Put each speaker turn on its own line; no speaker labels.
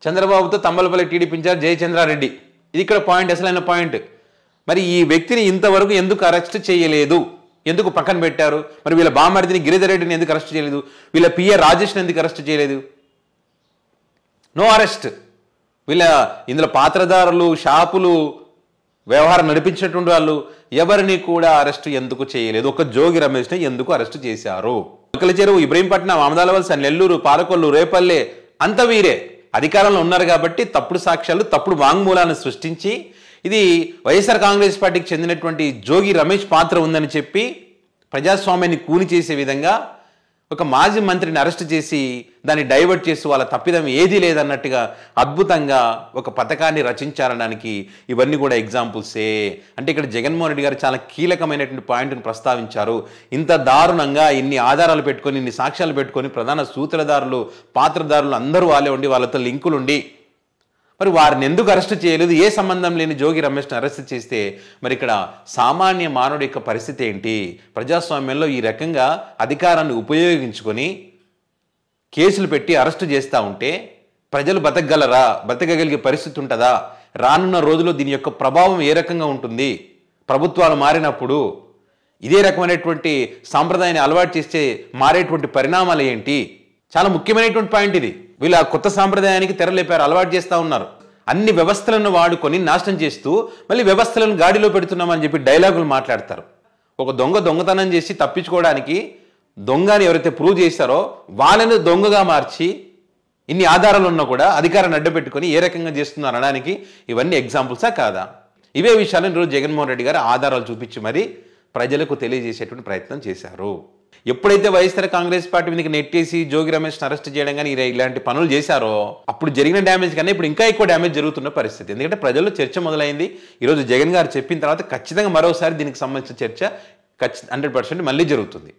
చంద్రబాబుతో Thamballapalle TDP incharge Jayachandra Reddy. ఇది ఇక్కడ పాయింట్, అసలైన పాయింట్. మరి ఈ వ్యక్తిని ఇంతవరకు ఎందుకు అరెస్ట్ చేయలేదు, ఎందుకు పక్కన పెట్టారు? మరి వీళ్ళ బామర్దిని గిరిధర్ రెడ్డిని ఎందుకు అరెస్ట్ చేయలేదు? వీళ్ళ పిఆర్ రాజేష్ని ఎందుకు అరెస్ట్ చేయలేదు? No arrest. వీళ్ళ ఇందులో పాత్రదారులు, షాపులు, వ్యవహారం నడిపించినటువంటి వాళ్ళు ఎవరిని కూడా అరెస్ట్ ఎందుకు చేయలేదు? ఒక జోగి రమేష్ని ఎందుకు అరెస్ట్ చేశారు? ఒకల చెరువు, ఇబ్రహీంపట్నం, ఆమదాలవలస, నెల్లూరు, పాలకొల్లు, రేపల్లె అంత వీరే అధికారంలో ఉన్నారు కాబట్టి తప్పుడు సాక్ష్యాలు, తప్పుడు వాంగ్మూలాన్ని సృష్టించి ఇది వైఎస్ఆర్ కాంగ్రెస్ పార్టీకి చెందినటువంటి జోగి రమేష్ పాత్ర ఉందని చెప్పి ప్రజాస్వామ్యాన్ని కూని చేసే విధంగా ఒక మాజీ మంత్రిని అరెస్ట్ చేసి దాన్ని డైవర్ట్ చేసి వాళ్ళ తప్పిదం ఏదీ లేదన్నట్టుగా అద్భుతంగా ఒక పథకాన్ని రచించారనడానికి ఇవన్నీ కూడా ఎగ్జాంపుల్సే. అంటే ఇక్కడ జగన్మోహన్ రెడ్డి గారు చాలా కీలకమైనటువంటి పాయింట్ని ప్రస్తావించారు. ఇంత దారుణంగా ఇన్ని ఆధారాలు పెట్టుకొని, ఇన్ని సాక్ష్యాలు పెట్టుకొని ప్రధాన సూత్రధారులు, పాత్రధారులు అందరూ వాళ్ళే ఉండి, వాళ్ళతో లింకులుండి మరి వారిని ఎందుకు అరెస్ట్ చేయలేదు? ఏ సంబంధం లేని జోగి రమేష్ని అరెస్ట్ చేస్తే మరి ఇక్కడ సామాన్య మానవుడి యొక్క పరిస్థితి ఏంటి? ప్రజాస్వామ్యంలో ఈ రకంగా అధికారాన్ని ఉపయోగించుకొని కేసులు పెట్టి అరెస్టు చేస్తూ ఉంటే ప్రజలు బతకగలరా? బతకగలిగే పరిస్థితి ఉంటుందా? రానున్న రోజుల్లో దీని యొక్క ప్రభావం ఏ రకంగా ఉంటుంది? ప్రభుత్వాలు మారినప్పుడు ఇదే రకమైనటువంటి సాంప్రదాయాన్ని అలవాటు చేస్తే మారేటువంటి పరిణామాలు ఏంటి? చాలా ముఖ్యమైనటువంటి పాయింట్ ఇది. వీళ్ళ కొత్త సాంప్రదాయానికి తెరలేపారు, అలవాటు చేస్తూ ఉన్నారు. అన్ని వ్యవస్థలను వాడుకొని నాశనం చేస్తూ మళ్ళీ వ్యవస్థలను గాడిలో పెడుతున్నామని చెప్పి డైలాగులు మాట్లాడతారు. ఒక దొంగతనం చేసి తప్పించుకోవడానికి దొంగని ఎవరైతే ప్రూవ్ చేస్తారో వాళ్ళని దొంగగా మార్చి ఇన్ని ఆధారాలు ఉన్నా కూడా అధికారాన్ని అడ్డపెట్టుకొని ఏ రకంగా చేస్తున్నారు అనడానికి ఇవన్నీ ఎగ్జాంపుల్సా కాదా? ఇవే విషయాలను ఈరోజు జగన్మోహన్ రెడ్డి గారు ఆధారాలు చూపించి మరి ప్రజలకు తెలియజేసేటువంటి ప్రయత్నం చేశారు. ఎప్పుడైతే వైఎస్ఆర్ కాంగ్రెస్ పార్టీ మీదకి నెట్టేసి జోగి రమేష్ని అరెస్ట్ చేయడం కానీ ఇలాంటి పనులు చేశారో అప్పుడు జరిగిన డ్యామేజ్ కన్నా ఇప్పుడు ఇంకా ఎక్కువ డ్యామేజ్ జరుగుతున్న పరిస్థితి. ఎందుకంటే ప్రజల్లో చర్చ మొదలైంది. ఈరోజు జగన్ గారు చెప్పిన తర్వాత ఖచ్చితంగా మరోసారి దీనికి సంబంధించిన చర్చ 100% మళ్ళీ జరుగుతుంది.